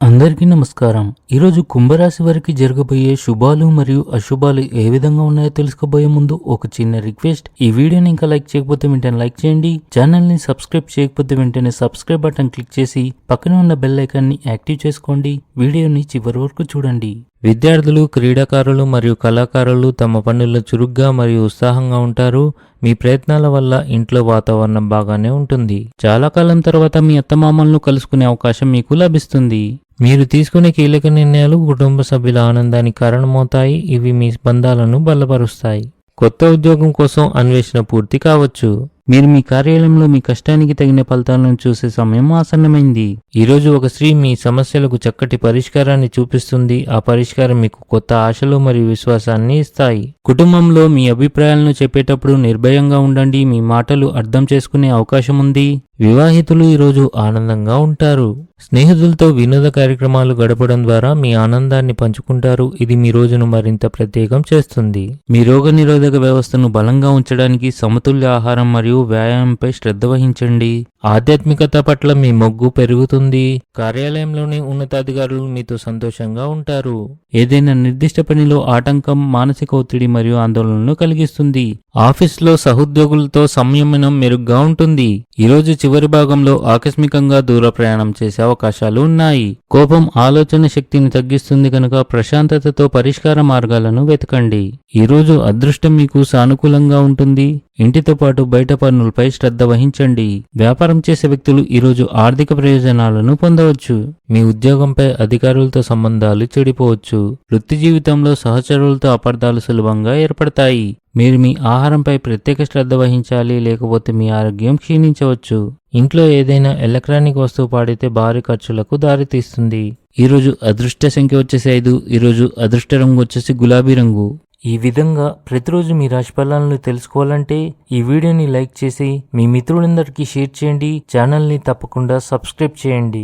అందరికీ నమస్కారం. ఈరోజు కుంభరాశి వారికి జరగబోయే శుభాలు మరియు అశుభాలు ఏ విధంగా ఉన్నాయో తెలుసుకోబోయే ముందు ఒక చిన్న రిక్వెస్ట్. ఈ వీడియోని ఇంకా లైక్ చేయకపోతే వెంటనే లైక్ చేయండి. ఛానల్ ని సబ్స్క్రైబ్ చేయకపోతే వెంటనే సబ్స్క్రైబ్ బటన్ క్లిక్ చేసి పక్కనే ఉన్న బెల్ ఐకాన్ ని యాక్టివ్ చేసుకోండి. వీడియోని చివరి వరకు చూడండి. విద్యార్థులు, క్రీడాకారులు మరియు కళాకారులు తమ పనుల్లో చురుగ్గా మరియు ఉత్సాహంగా ఉంటారు. మీ ప్రయత్నాల వల్ల ఇంట్లో వాతావరణం బాగానే ఉంటుంది. చాలా కాలం తర్వాత మీ అత్తమామలను కలుసుకునే అవకాశం మీకు లభిస్తుంది. మీరు తీసుకునే కీలక నిర్ణయాలు కుటుంబ సభ్యుల ఆనందానికి కారణమవుతాయి. ఇవి మీ బంధాలను బలపరుస్తాయి. కొత్త ఉద్యోగం కోసం అన్వేషణ పూర్తి కావచ్చు. మీరు మీ కార్యాలయంలో మీ కష్టానికి తగిన ఫలితాలను చూసే సమయం ఆసన్నమైంది. ఈరోజు ఒక స్త్రీ మీ సమస్యలకు చక్కటి పరిష్కారాన్ని చూపిస్తుంది. ఆ పరిష్కారం మీకు కొత్త ఆశలు మరియు విశ్వాసాన్ని ఇస్తాయి. కుటుంబంలో మీ అభిప్రాయాలను చెప్పేటప్పుడు నిర్భయంగా ఉండండి. మీ మాటలు అర్థం చేసుకునే అవకాశం ఉంది. వివాహితులు ఈరోజు ఆనందంగా ఉంటారు. స్నేహితులతో వినోద కార్యక్రమాలు గడపడం ద్వారా మీ ఆనందాన్ని పంచుకుంటారు. ఇది మీ రోజును మరింత ప్రత్యేకం చేస్తుంది. మీ రోగనిరోధక వ్యవస్థను బలంగా ఉంచడానికి సమతుల్య ఆహారం మరియు వ్యాయామంపై శ్రద్ధ వహించండి. ఆధ్యాత్మికత పట్ల మీ మొగ్గు పెరుగుతుంది. కార్యాలయంలోని ఉన్నతాధికారులు మీతో సంతోషంగా ఉంటారు. ఏదైనా నిర్దిష్ట పనిలో ఆటంకం మానసిక ఒత్తిడి మరియు ఆందోళనను కలిగిస్తుంది. ఆఫీస్లో సహోద్యోగులతో సంయమనం మెరుగ్గా ఉంటుంది. ఈరోజు చివరి భాగంలో ఆకస్మికంగా దూర ప్రయాణం చేసే అవకాశాలు ఉన్నాయి. కోపం ఆలోచన శక్తిని తగ్గిస్తుంది కనుక ప్రశాంతతతో పరిష్కార మార్గాలను వెతకండి. ఈరోజు అదృష్టం మీకు సానుకూలంగా ఉంటుంది. ఇంటితో పాటు బయట పనులపై శ్రద్ధ వహించండి. వ్యాపారం చేసే వ్యక్తులు ఈరోజు ఆర్థిక ప్రయోజనాలను పొందవచ్చు. మీ ఉద్యోగంపై అధికారులతో సంబంధాలు చెడిపోవచ్చు. వృత్తి జీవితంలో సహచరులతో అపార్థాలు సులభంగా ఏర్పడతాయి. మీరు మీ ఆహారంపై ప్రత్యేక శ్రద్ధ వహించాలి, లేకపోతే మీ ఆరోగ్యం క్షీణించవచ్చు. ఇంట్లో ఏదైనా ఎలక్ట్రానిక్ వస్తువు పాడితే భారీ ఖర్చులకు దారితీస్తుంది. ఈరోజు అదృష్ట సంఖ్య వచ్చేసి 5. ఈరోజు అదృష్ట రంగు వచ్చేసి గులాబీ రంగు. ఈ విధంగా ప్రతిరోజు మీ రాశి ఫలాలను తెలుసుకోవాలంటే ఈ వీడియోని లైక్ చేసి మీ మిత్రులందరికీ షేర్ చేయండి. ఛానల్ని తప్పకుండా సబ్స్క్రైబ్ చేయండి.